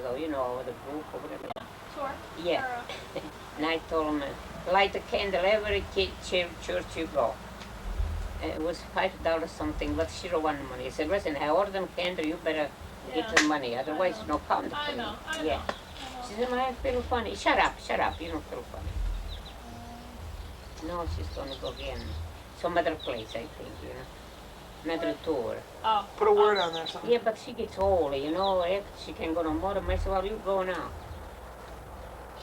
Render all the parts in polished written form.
though, you know, the group or whatever. Sure. Yeah. And I told him, light a candle every church you go. It was $5 something, but she don't want the money. I said, listen, I ordered them candle, you better get the money, otherwise no come to I know. Yeah. She said, I feel funny. Shut up, you don't feel funny. No, she's gonna go again. Some other place, I think, you know. Another tour. Oh. Put a word on there, something. Yeah, but she gets old, you know, if she can go no more. I said, well, you go now.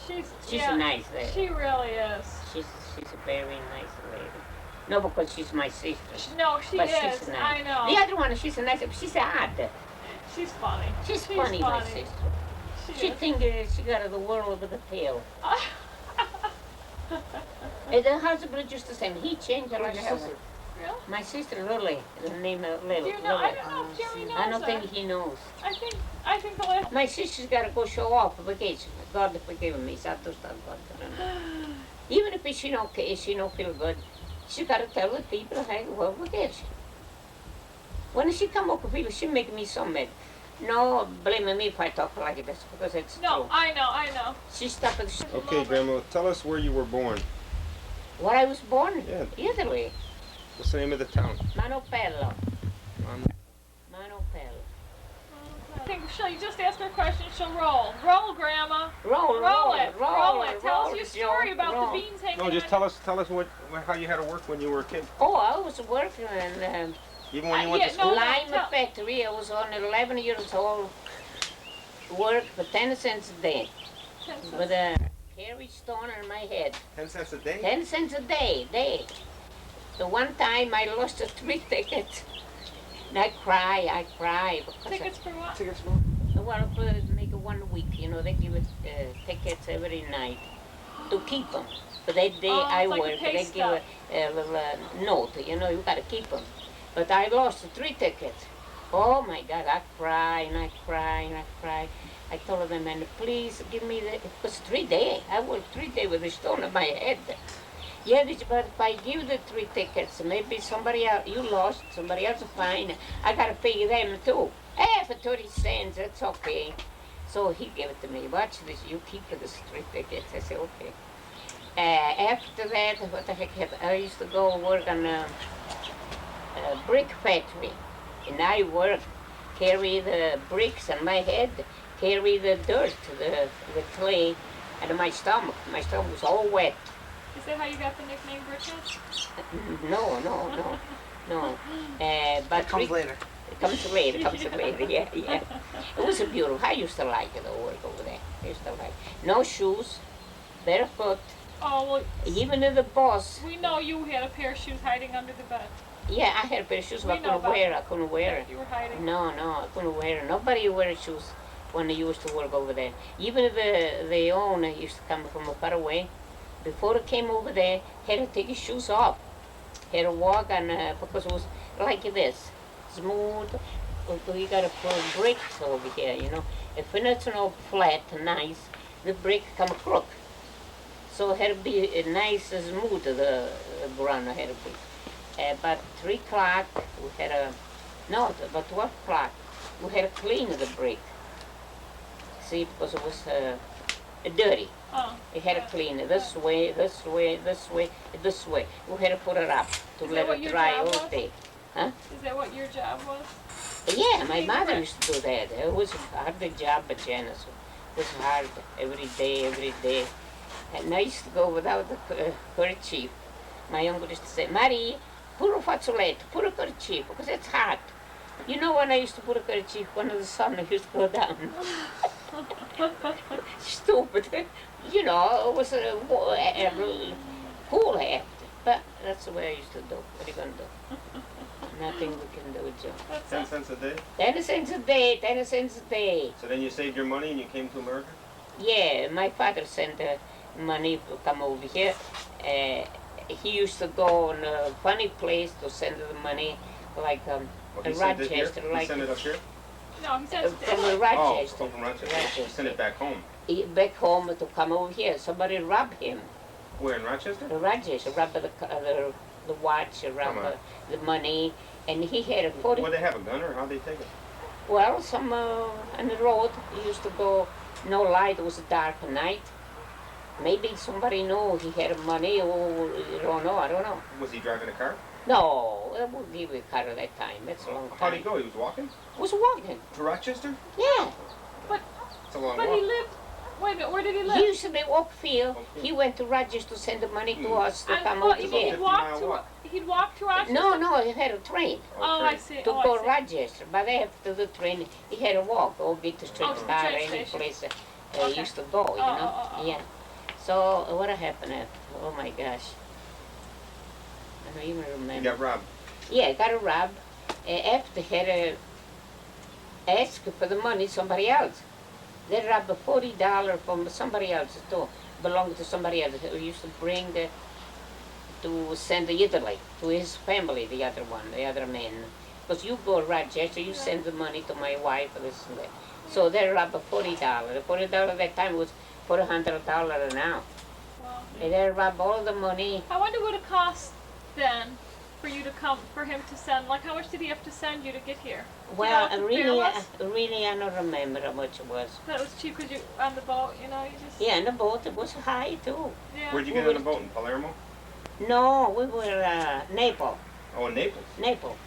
She's a nice lady. She really is. She's a very nice lady. No, because she's my sister. No, she but is. She's nice. I know. The other one, she's a nice, she's odd. She's funny. She's funny, my sister. She thinks she got the world with a tail. And the husband just the same. He changed like a husband. Really? My sister Lily, the name of Lily. Do you know? I don't know if Jerry knows. I don't think he knows. I think the last. My sister's got to go show off for vacation. God forgive me. Even if she don't feel good, she got to tell the people, hey, well, vacation. When she come up with people, she make me so mad. No, blame me if I talk like this, because it's true. No, I know. She stopped. Okay, Grandma, tell us where you were born. Where I was born? Yeah. Italy. What's the name of the town? Manopello. Manopello. I think you just ask her a question, she'll roll. Roll, Grandma. Roll it. Tell us your story about the beans hanging. No, just tell us how you had to work when you were a kid. Oh, I was working in even when you went to school. Lime factory. I was on 11 years old. Work for 10 cents a day. 10 cents. With a carry stone on my head. 10 cents a day? 10 cents a day. The one time I lost 3 tickets. And I cry. Tickets for what? Tickets for what? Well, for make it 1 week, you know, they give us tickets every night to keep them. For that day I like work, they give a little note, you know, you got to keep them. But I lost 3 tickets. Oh my God, I cry. I told them, man, please give me it was 3 days. I worked 3 days with a stone on my head. Yeah, but if I give the 3 tickets, maybe somebody else, you lost, somebody else will find. I got to pay them too. For 30 cents, that's okay. So he gave it to me. Watch this, you keep this 3 tickets. I said, okay. After that, what the heck, I used to go work on a brick factory. And I worked, carry the bricks on my head, carry the dirt, the clay, and my stomach. My stomach was all wet. Is that how you got the nickname Brickhead? No. But it comes later. It comes later, yeah. It was beautiful. I used to like it, the work over there. I used to like no shoes, barefoot. Oh, well. Even in the boss. We know you had a pair of shoes hiding under the bed. Yeah, I had a pair of shoes, but I couldn't wear it. You were hiding. No, I couldn't wear it. Nobody wear shoes when I used to work over there. Even the owner used to come from far away. Before it came over there, had to take his shoes off. Had to walk on, because it was like this, smooth. We got to put bricks over here, you know. If it's not flat, nice, the brick come crook. So it had to be nice, smooth, the ground had to be. But 3 o'clock, we had but 12 o'clock, we had to clean the brick. See, because it was dirty. Oh. We had to clean it this way. We had to put it up to let it dry all day. Huh? Is that what your job was? Yeah, my mother used to do that. It was a hard job at Janice. It was hard every day. And I used to go without the kerchief. My uncle used to say, Marie, put a fazzoletto, put a kerchief, because it's hot. You know when I used to put a kerchief, when the sun used to go down. Stupid. You know, it was cool after. But that's the way I used to do. What are you going to do? Nothing we can do, Joe. 10 cents a day? 10 cents a day, 10 cents a day. So then you saved your money and you came to America? Yeah, my father sent money to come over here. He used to go on a funny place to send the money, like Rochester. He sent it up here? No, he said from Rochester. Oh, from Rochester. Send it back home. Back home to come over here. Somebody robbed him. Where, in Rochester? Rochester, robbed the watch, robbed the money, and he had a 40. Would they have a gun or how'd they take it? Well, some on the road, he used to go, no light, it was dark at night. Maybe somebody knew he had money, or I don't know. Was he driving a car? No, I wouldn't give a car at that time. That's a long time. How'd he go? He was walking? Was walking. To Rochester? Yeah. It's a long But walk. he lived. Wait a minute. Where did he live? He used to live Oakfield. Oakfield. He went to Rochester to send the money to us to And come what, over about here. 50 mile walk. He'd walk to Rochester. No, he had a train Oh, Okay. I see. to Oh, go I to see. Rochester. But after the train, he had to walk or get the Oh, to streetcar, the train any station. place Okay. he used to go, you know. Oh. Yeah. So what happened after? Oh my gosh. I don't even He remember. got robbed. Yeah, got a rob. After he had to ask for the money somebody else. They robbed $40 from somebody else too. Belonged to somebody else who used to bring to send to Italy to his family, the other one, the other man. Because you go to Rochester, you send the money to my wife, this and that. So they robbed $40. The $40 at that time was $400 now. Wow. And they robbed all the money. I wonder what it cost then for you to come, for him to send. Like, how much did he have to send you to get here? Well, what the fare really, I don't remember how much it was. That was cheap because you on the boat, you know, you just. Yeah, and the boat, it was high too. Yeah. Where'd you get on the boat? In Palermo? No, we were Naples. Oh, in Naples. Naples.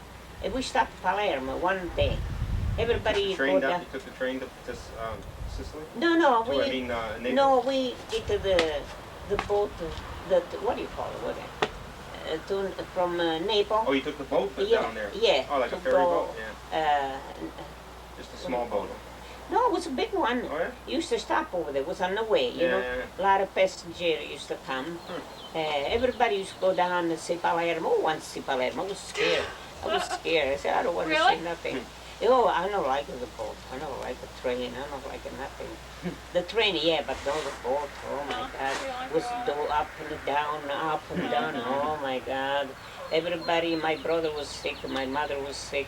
And we stopped Palermo one day. Everybody Train go down. down. You took the train to Sicily? No, To, I we mean, Naples. no, we get to the boat. The what do you call it? What? From Naples. Oh, you took the boat Yeah, down there? yeah, Oh, like a to ferry go, boat? Yeah. Just a small boat. No, it was a big one. Oh, yeah? Used to stop over there. It was on the way, you Yeah, know. yeah, A lot of passengers used to come. Everybody used to go down and see Palermo. Who wants to see Palermo? I was scared. I was scared. I said, I don't want to Really? see nothing. Oh, I don't like the boat. I don't like the train. I don't like nothing. The train, yeah, but no, the boat. Oh my God. you like It was that? go up and down, up and down. Oh my God. Everybody, my brother was sick, my mother was sick.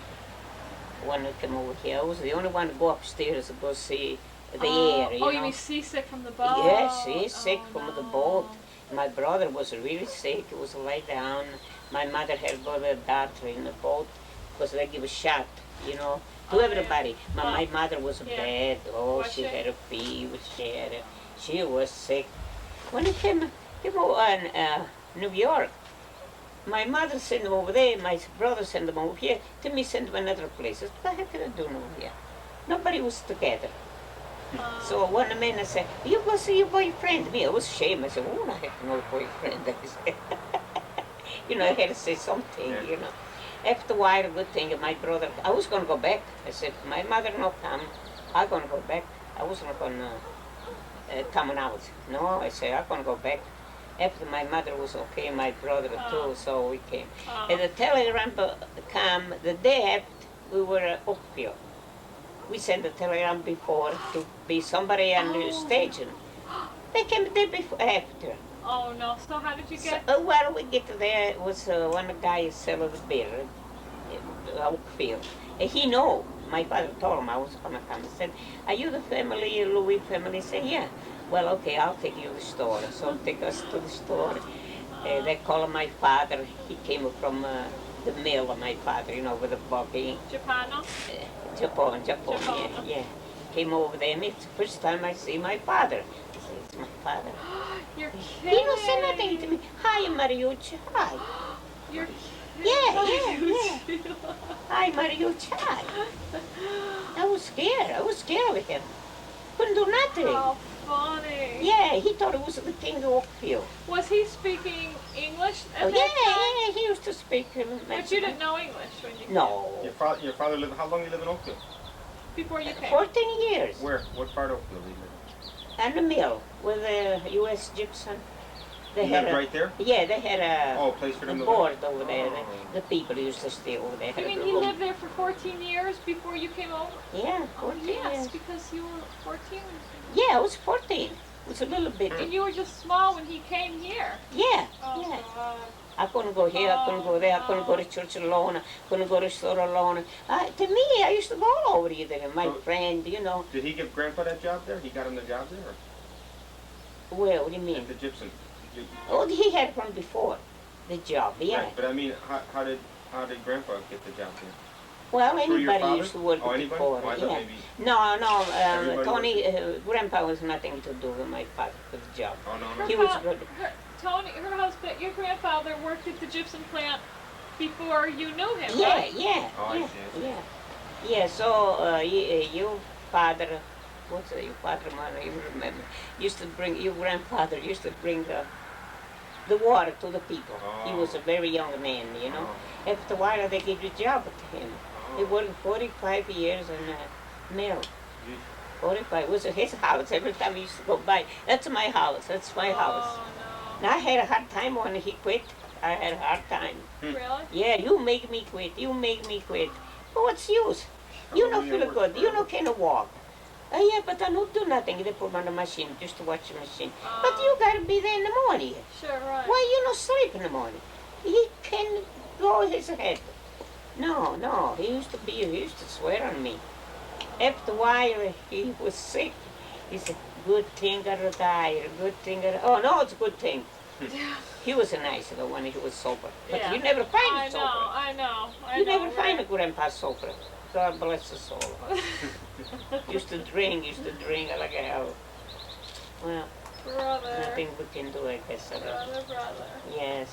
When I came over here, I was the only one to go upstairs to go see the air, you know. you mean seasick from the boat? Yes, he's sick Oh, from the no. boat. My brother was really sick. He was laid down. My mother had to go to the doctor in the boat because they give a shot, you know, to Oh, yeah. everybody. My mother was Yeah. bad. Oh, Was she she? had a fever. She was sick. When he came over in New York, my mother sent him over there. My brother sent him over here. Timmy sent him another place. I said, what the heck are they doing over here? Nobody was together. So one man said, you go see your boyfriend. Me, I was ashamed. I said, oh, I have no boyfriend. I said, you know, I had to say something, Yeah. you know. After a while, a good thing, my brother, I was going to go back. I said, my mother no come. I'm going to go back. I was not going to come out. No, I said, I'm going to go back. After my mother was okay, my brother too, so we came. And the telegram came the day after we were at Oakfield. We sent the telegram before to be somebody on the station. They came the day before, after. Oh no! So how did you So, get? well, we get there, it was one guy selling the beer in Oakfield. And he know. My father told him I was going to come. He said, are you the family, Louis family? He said, yeah. Well, okay, I'll take you to the store. So take us to the store. They called my father. He came from the mill of my father, you know, with the buggy. Japano? Japan, Japan. yeah. Came over there, and it's the first time I see my father. I said, it's my father. You're He kidding. don't say nothing to me. Hi, Mariucci. Hi. You're Yeah. Hi, Mariucci. Hi. I was scared of him. Couldn't do nothing. How funny. Yeah, he thought it was the king of Oakfield. Was he speaking English at Oh, that time? yeah, he used to speak But Mexican. you didn't know English when you No. Your father lived, how long you live in Oakfield? before you came. 14 years. Where? What part of Oakfield do you live And the mill with the U.S. Gypsum. They in? You had lived a, right there? yeah, they had Oh, a place for a them to board live? over there. Oh. The people used to stay over there. You mean he lived there for 14 years before you came over? Yeah, Oh 14 yes, years. because you were 14. Yeah, I was 14. It was a little bit. And you were just small when he came here. Yeah, Oh yeah. God. I couldn't go here, I couldn't go there, I couldn't go to church alone, I couldn't go to store alone. To me, I used to go all over there. My So- friend, you know. Did he give Grandpa that job there? He got him the job there? Well, what do you Or? mean? At the Gypsum? Oh, he had from before, the job, yeah. Right, but I mean, how did Grandpa get the job there? Well, Through your anybody father? used to work Oh, at the anybody? port. Oh, I thought Yeah. maybe. No, Everybody Tony, Grandpa was nothing to do with my father for the job. Oh, no, Her no. He was fa- good. Tony, her husband, your grandfather worked at the gypsum plant before you knew him, Yeah, right? yeah, Oh, I yeah, see, I see. yeah. Yeah, so your father, what's your father, man, I even remember, used to bring, your grandfather used to bring the water to the people. He was a Oh. very young man, you know. Oh. After a while, they gave a job to him. He Oh. worked 45 years in mill. Gee. 45. It was his house. Every time he used to go by, that's my house. That's my house. Oh And I had a hard time when he quit. I had a hard time. no. Really? Yeah, you make me quit. You make me quit. But what's use? You How know long you feel work good. You know forever? cannot walk. Yeah, but I don't do nothing. They put me on the machine just to watch the machine. But Oh. you gotta be there in the morning. Sure, right. Why you not sleep in the morning? He can go his head. No. He used to swear on me. After a while, he was sick. He said, good thing I retired, good thing I... Oh, no, it's a good thing. He was a nice guy when he was sober. But Yeah. you never find I a sober. know, I know. I You know, never find a right? grandpa sober. God bless his soul. Used to drink like a hell. Well, Brother. nothing we can do, I guess. Brother. Yes.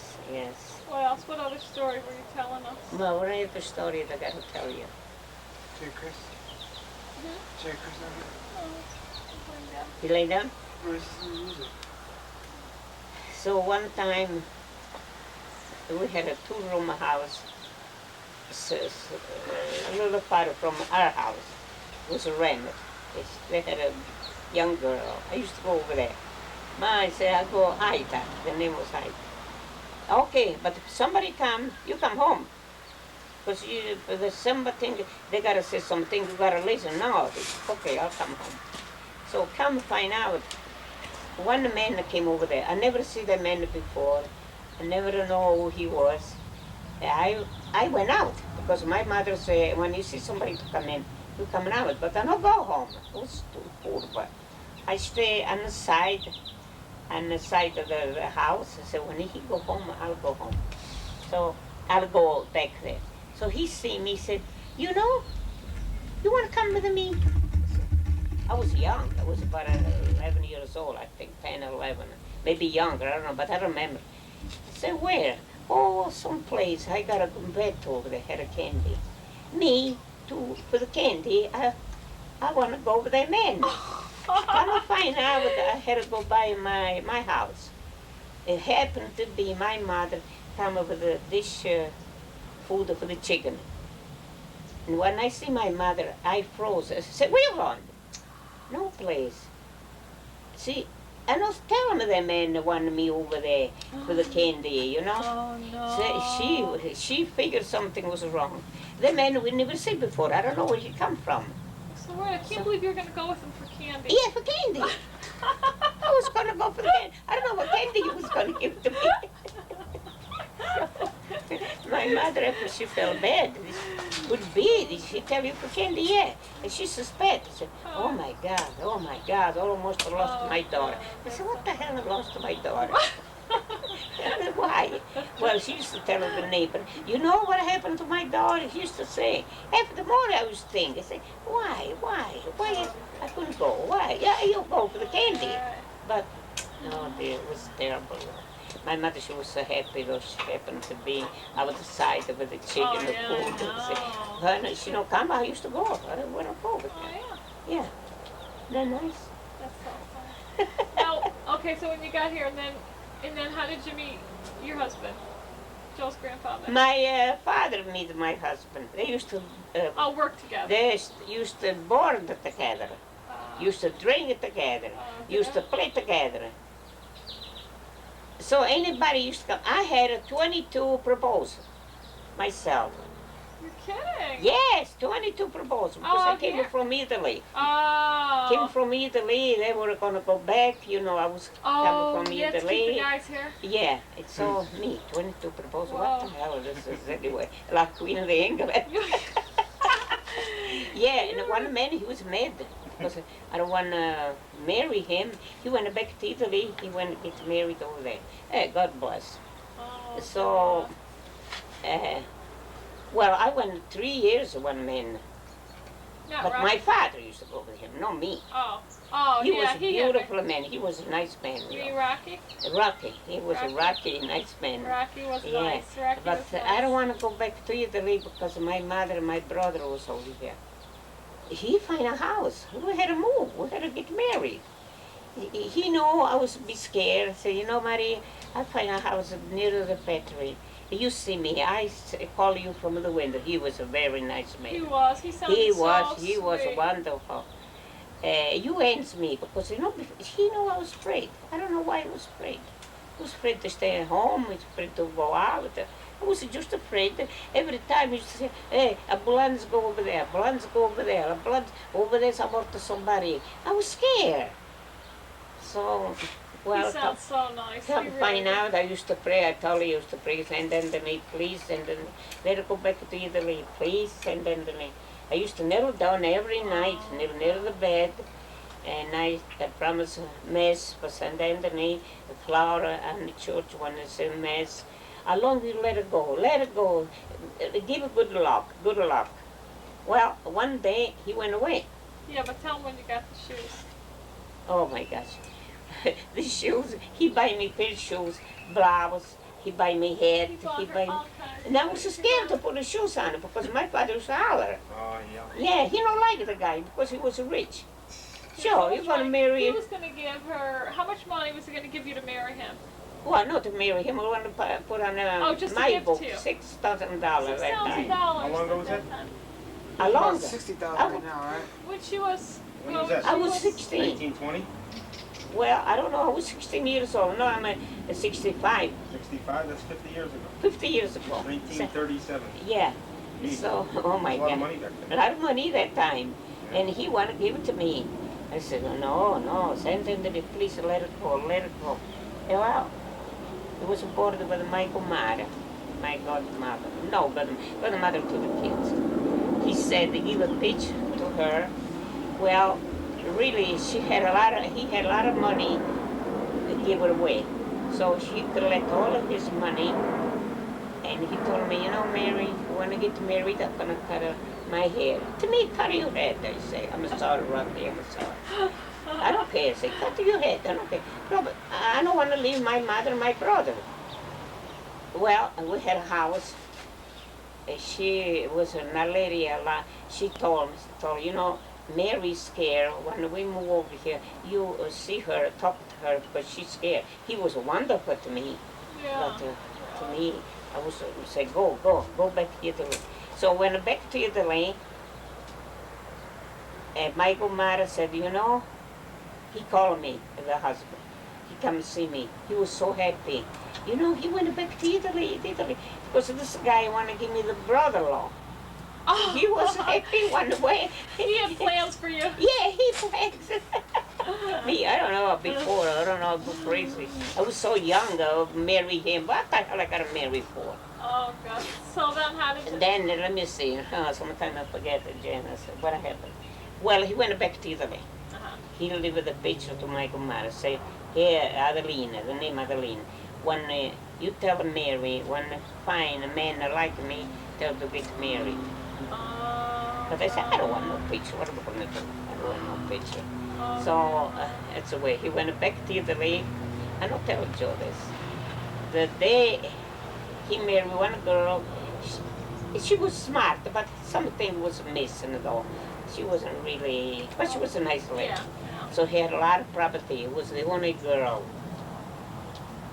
What else? What other story were you telling us? Well, what other story I got to tell you? Jay Chris? Mhm. Jay Chris over Oh, I'm going down. You lay down? there? Where's the music? So one time, we had a two-room house, a little far from our house. It was a rent. They had a young girl. I used to go over there. I said, I go Haita. The name was Haita. Okay, but if somebody come, you come home. Because there's something, they got to say something, you got to listen. No, okay, I'll come home. So come find out. One man that came over there. I never see that man before. I never know who he was. I went out because my mother said, when you see somebody to come in, you come out. But I don't go home. It was too poor. But I stay on the side of the house. I said, when he go home, I'll go home. So I'll go back there. So he see me, said, you know, you want to come with me? I was young. I was about 11 years old, I think, 10 or 11. Maybe younger, I don't know, but I remember. I said, where? Oh, someplace. I got a bed over there, had a candy. Me, for the candy, I want to go with that man. Come to find out, I had to go by my house. It happened to be my mother come with the dish food for the chicken. And when I see my mother, I froze. I said, where you going? No place. See, I was telling that man that wanted me over there for the candy, you know. Oh So no. she figured something was wrong. The man we never seen before. I don't know where he come from. So I can't believe you're gonna go with him for candy. Yeah, for candy. I was gonna go for the candy. I don't know what candy he was gonna give to me. My mother, after she felt bad, would be, did she tell you for candy? Yeah. And she suspected. She said, oh my God, almost lost my daughter. I said, what the hell I lost my daughter? Why? Well, she used to tell the neighbor, you know what happened to my daughter? She used to say, after the morning I was thinking, I say, why I couldn't go? Why? Yeah, you go for the candy. But, no dear, it was terrible. My mother, she was so happy though she happened to be out the side of the chicken, Oh, the yeah, food. I know. Her, she don't come, I used to go. I didn't want to go with Oh her. yeah. Yeah. Isn't that nice? That's so funny. Now, okay, so when you got here, and then how did you meet your husband, Joe's grandfather? My father met my husband. They used to, Oh, work together. they used to board together. Used to drink together. Used to play together. So anybody used to come. I had a 22 proposals myself. You're kidding. Yes, 22 proposals because Oh, I came here? from Italy. Oh. Came from Italy. They were gonna go back. You know, I was coming from yeah, to keep the Italy. guys here. Yeah, it's all me. 22 proposals. What the Whoa. hell this is anyway? Like Queen of the England. Yeah, and one man, he was mad because I don't want to marry him. He went back to Italy. He went to get married over there. God bless. Oh, So, Well, I went 3 years with one man, Not but Rocky. my father used to go with him, not me. Oh. Oh, He yeah, was a he had beautiful man. He was a nice man. You mean Rocky? Rocky. He was a Rocky? Rocky, nice man. Rocky was Yeah, nice. Rocky but was nice. I don't want to go back to Italy because my mother and my brother was over here. He find a house. We had to move. We had to get married. He knew I was be scared. Say, you know, Marie, I find a house near the factory. You see me. Call you from the window. He was a very nice man. He was. He sounded He so was sweet. wonderful. You answer me because you know he knew I was afraid. I don't know why I was afraid. I was afraid to stay at home. I was afraid to go out. I was just afraid. Every time he used to say, "Hey, ambulance go over there. Ambulance go over there. Ambulance over there's about somebody." I was scared. So, well, He sounds so nice. come He really find did. out. I used to pray. I told you I used to pray. Send them to me, please. Send them. Let her go back to Italy, please. Send them to me. I used to kneel down every night, kneel near the bed, and I promise mass for Sunday and the knee, the flower and the church when it's in mass. How long you let it go? Let it go. Give it good luck, good luck. Well, one day he went away. Yeah, but tell him when you got the shoes. Oh my gosh. The shoes, he buy me pair shoes, blouse, he buy me hat, He bought he her buy me... all kinds And I of was things. scared to put the shoes on because my father was a holler. Oh, yeah. Yeah, he don't like the guy because he was rich. How Sure, much you're gonna money- marry He him. was going to give her. How much money was he going to give you to marry him? Well, not to marry him, I want to put on Oh, just a my gift book, to you. $6,000 $6,000 that time. How long ago was at that? time. How About long? 60,000 I right would- now, right? When she was. When well, was that? I she was 16. 1920? Well, I don't know, I was 16 years old. No, I'm 65, 65? That's 50 years ago. 50 years ago. 1937. Yeah, Jeez. so, oh my That's a lot of God. money back A then. lot of money that time. Yeah. And he wanted to give it to me. I said, no, send him to the police, let it go. And well, it was boarded by my godmother, my godmother. No, godmother to the kids. He said they give a pitch to her. Well, really, he had a lot of money to give it away. So she collect all of his money, and he told me, you know, Mary, if you want to get married, I'm gonna cut my hair. To me, cut your head, they say. I'm sorry, Rocky, I'm sorry. I don't care. I say, cut your head, I don't care. No, but I don't want to leave my mother and my brother. Well, we had a house. She was a lady a lot. She told me, you know, Mary's scared. When we move over here, you see her, talk to her, but she's scared. He was wonderful to me, Yeah. but to me, I was say, go back to Italy. So when I back to Italy, and my godmother said, you know, he called me, the husband. He come to see me. He was so happy. You know, he went back to Italy, because this guy wanted to give me the brother-in-law. Oh, He was happy one way. He had plans for you. Yeah, he plans. Me, I don't know before. I don't know, go crazy. I was so young to marry him. What the hell I got to marry for? Oh, God. So then how did you... And then, let me see. Sometimes I forget, Janice. What happened? Well, he went back to Italy. Uh-huh. He delivered the picture to my grandmother. Say, here, Adelina, the name Adelina. When you tell Mary, when find a man like me, tell to get married. But I said, I don't want no picture. What am I going to do? I don't want no picture. So that's the way. He went back to Italy. I don't tell Joe this. The day he married one girl, she was smart, but something was missing though. She wasn't really, but she was a nice lady. Yeah. So he had a lot of property. It was the only girl.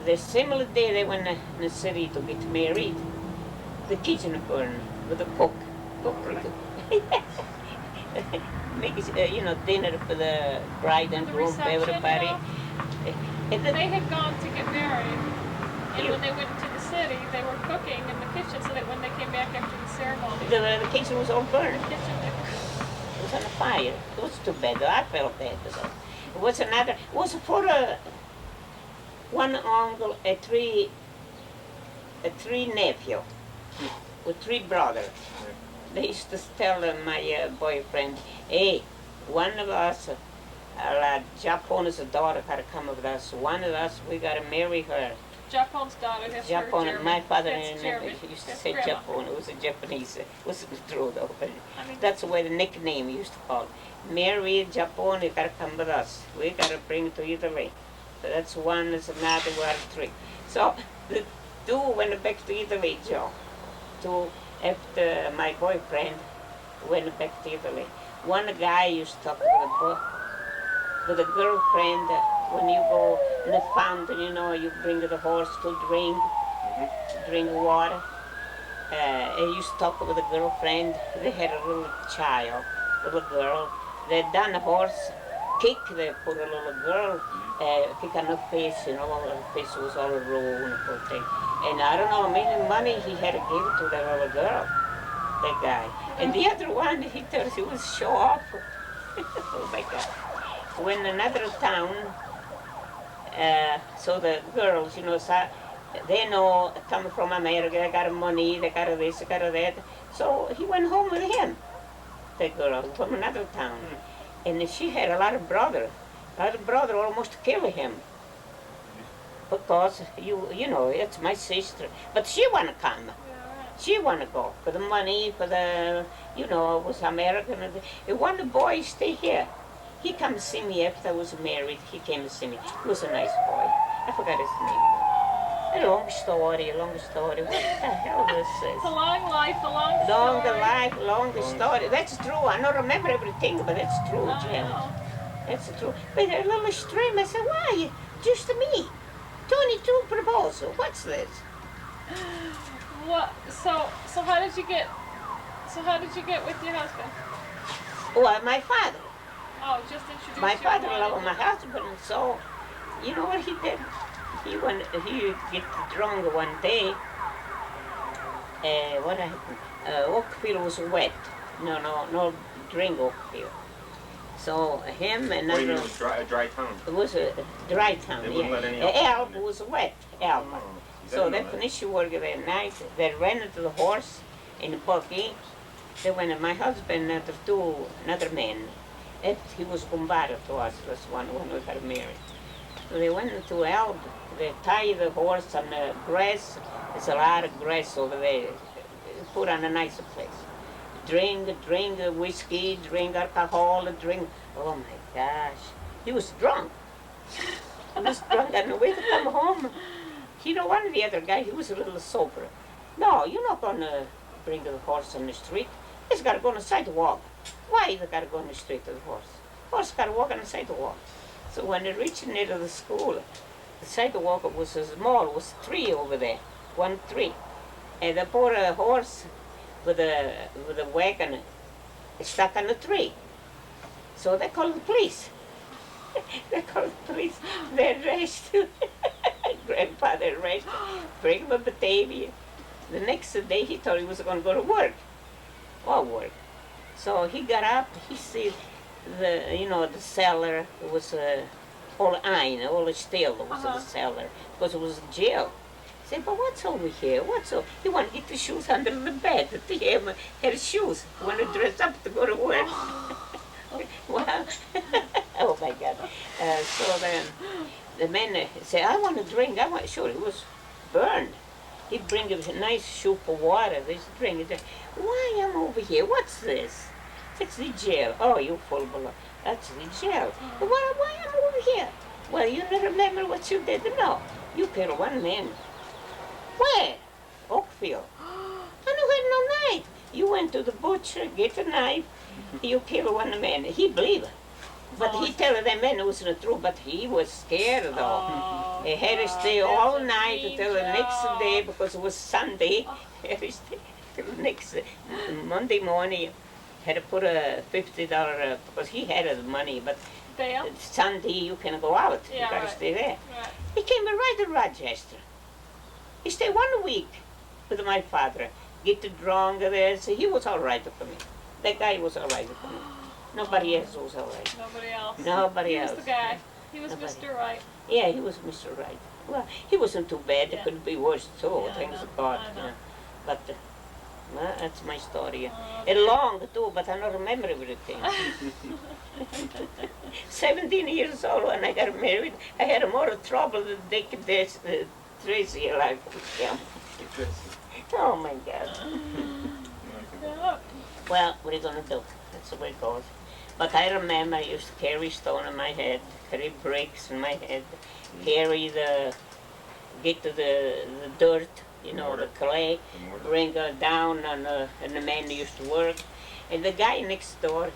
The similar day they went in the city to get married, the kitchen burned with the cook. Make dinner for the bride and The groom, for reception, everybody. And They then, had gone to get married, and You- when they went into the city, they were cooking in the kitchen so that when they came back after the ceremony, the kitchen was all burned. the kitchen, they were... It was on fire. It was too bad. I felt bad. It was another. It was for one uncle, three nephew, with 3 brothers. They used to tell my boyfriend, hey, one of us, Japanese daughter, got to come with us. One of us, we got to marry her. Japon's daughter. That's her Japan. German. My father That's German. used to That's say grandma. Japan. It was a Japanese. It wasn't true though. But I mean, that's where the nickname used to call. Mary, Japan, you gotta come with us. We gotta bring it to Italy. So that's one. That's another. We're three. So the two went back to Italy, Joe. Two after my boyfriend went back to Italy. One guy used to talk with a girlfriend. When you go in the fountain, you know, you bring the horse to drink water. He used to talk with a girlfriend. They had a little child, little girl. They done a horse kick. They put a little girl kick on her face. You know, her face was all ruined, poor thing. And I don't know how many money he had to give to that little girl, that guy. And the other one, he thought he was show off. Oh my God. When another town, so the girls, you know, they know come from America, they got money, they got this, they got that. So he went home with him, the girl from another town. And she had a lot of brother. A lot of brother almost killed him. Because, you know, it's my sister. But she want to come. She want to go for the money, for the, you know, was American. And one boy stay here. He come see me after I was married. He came to see me. He was a nice boy. I forgot his name. A long story, a long story. What the hell this is? it's a long life, a long Long story. life, long story. That's true. I don't remember everything, but that's true, I Jen. know. That's true. But a little stream, I said, why? Just me. 22 proposal. What's this? What? So how did you get? So how did you get with your husband? Well, my father. Oh, just introduce My you father-in-law, one. my husband. So, you know what he did? He get drunk one day. What happened? Oakfield was wet. No drink Oakfield. So him and What do you mean, another. it was a dry town? It was a dry town. They wouldn't let any Elb alcohol was wet. Elb. Oh, So didn't they know that. finished work that night. They rented the horse in the buggy. They went, my husband and another man. He was Gumbarra to us, was one when we got married. So they went to Elb. They tied the horse on the grass. There's a lot of grass over there. Put on a nicer place. Drink whiskey, drink alcohol, drink. Oh my gosh. He was drunk. He was drunk on the way to come home. You know, one of the other guy, he was a little sober. No, you're not going to bring the horse on the street. He's got to go on the sidewalk. Why they got to go on the street with the horse? Horse got to walk on the sidewalk. So when they reached near to the school, the sidewalk was small, it was 3 over there, 1 tree. And they brought a horse with a wagon stuck on the tree. So they called the police. They called the police. They arrested grandfather arrested, bring him up to Batavia. The next day he thought he was going to go to work. Or work. So he got up, he see the cellar, it was all iron, all steel was in the cellar, because it was a jail. He said, but what's over here? What's over? He wanted to get the shoes under the bed. He had shoes. He wanted to dress up to go to work. Well, oh my God. So then the man said, I want to drink. Sure, it was burned. He'd bring a nice soup of water. They said, drink it. Why am I over here? What's this? It's the jail. Oh, you full blood. That's the jail. Why am I over here? Well, you don't remember what you did? No. You killed one man. Where? Oakfield. I don't have no knife. You went to the butcher, get a knife. You killed one man. He believed it. But he tell that man it wasn't true, but he was scared though. Oh, He had to God, stay that's all a night mean until the next job. day because it was Sunday. He had to stay till the next Monday morning. Had to put a $50 because he had the money, but Bail? Sunday you can go out. Yeah, you gotta right. stay there. Right. He came right to Rochester. He stayed 1 week with my father. Get drunk there. So he was all right for me. That guy was all right for me. Nobody else was all right. Nobody else. Nobody He else. was the guy. He was Nobody. Mr. Right. Yeah, he was Mr. Right. Well, he wasn't too bad. Yeah. It could be worse too. Yeah, I Thanks know, God. I know. Yeah. But well, that's my story. Oh, It's long too, but I don't remember everything. 17 years old when I got married, I had more trouble than Tracy like him. Oh my God. Yeah. Well, what are you gonna do? That's the way it goes. But I remember I used to carry stone in my head, carry bricks in my head, get to the dirt, you know, the clay, bring her down, and the man used to work. And the guy next door,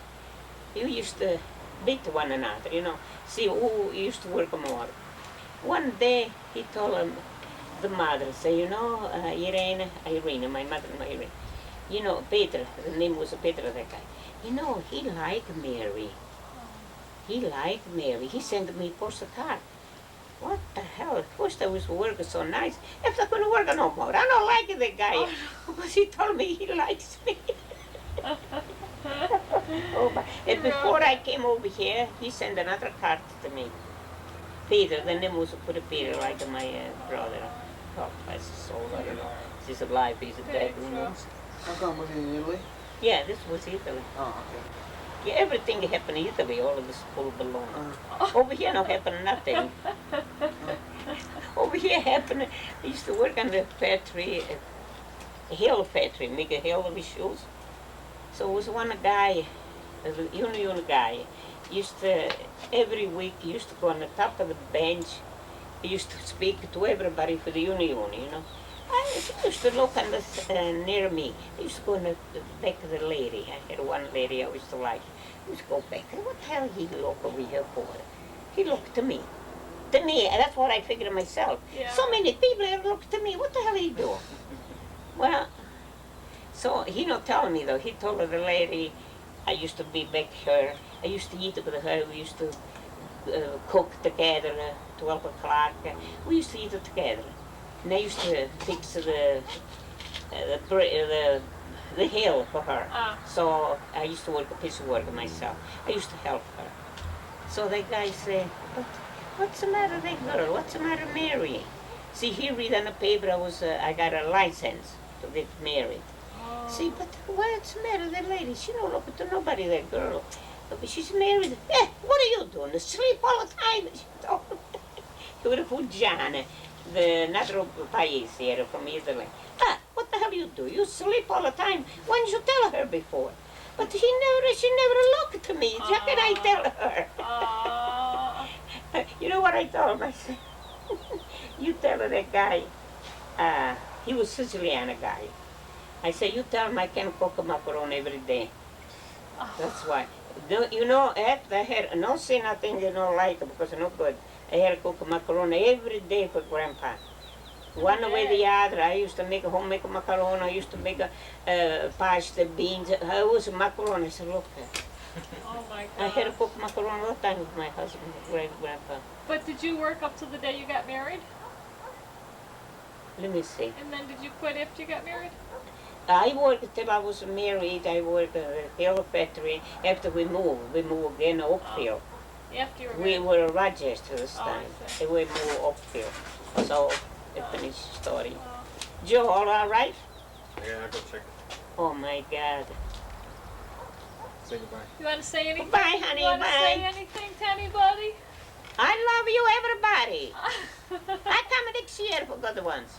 he used to beat one another, you know, see who used to work more. One day he told him, the mother, say, you know, Irene, my mother, Irene, you know, Peter, the name was Peter, that guy. You know, he liked Mary. He liked Mary. He sent me postcard. What the hell? At first I was working so nice. I'm not going to work no more. I don't like the guy. Because he told me he likes me. And before I came over here, he sent another card to me. Peter, the name was put Peter, like my brother. Oh, bless his soul, I don't know. He's alive, he's dead. Who knows? How come was he in Italy? Yeah, this was Italy. Oh, okay. Yeah, everything happened in Italy, all of this full balloon. Over here no happened nothing. Over here happened, I used to work on the factory, Hill factory, make a hill of shoes. So it was one guy, a union guy, used to, every week he used to go on the top of the bench, he used to speak to everybody for the union, you know. He used to look on this, near me. He used to go in the back of the lady. I had one lady I used to like. He used to go back. What the hell he look over here for? He looked to me. To me, that's what I figured myself. Yeah. So many people have looked to me. What the hell he do? Well, so he not telling me though. He told the lady, I used to be back here. I used to eat with her. We used to cook together. 12 o'clock. We used to eat it together. And I used to fix the hill for her. So I used to work a piece of work myself. I used to help her. So the guy said, what's the matter with that girl? What's the matter with Mary? See, he read on the paper I got a license to get married. See, but what's the matter with that lady? She don't look to nobody, that girl. But she's married. What are you doing? Sleep all the time? She told me. Beautiful Janice. The natural paese here from Italy. What the hell you do? You sleep all the time. Why didn't you tell her before? But she never looked to me. How can I tell her? You know what I told him? I said, you tell her that guy, he was Sicilian guy. I said, you tell him I can cook macaroni every day. That's why. You know, after I had, not say nothing you don't like because it's not good. I had to cook macaroni every day for Grandpa. One way or the other. I used to make a homemade macaroni. I used to make a pasta, beans. I was macaroni. I said, look. Oh my God. I had to cook macaroni all the time with my husband, Grandpa. But did you work up to the day you got married? Let me see. And then did you quit after you got married? I worked till I was married. I worked at the hill factory. After we moved again to Oakfield. After you were We married? were in Rochester this Oh, I time. see. And we moved Oakfield. So, the finished story. Joe, all right? Yeah, I'll go check. Oh my God. Say goodbye. You want to say anything? Bye, honey, You want to say bye. anything to anybody? I love you, everybody. I come next year for good ones.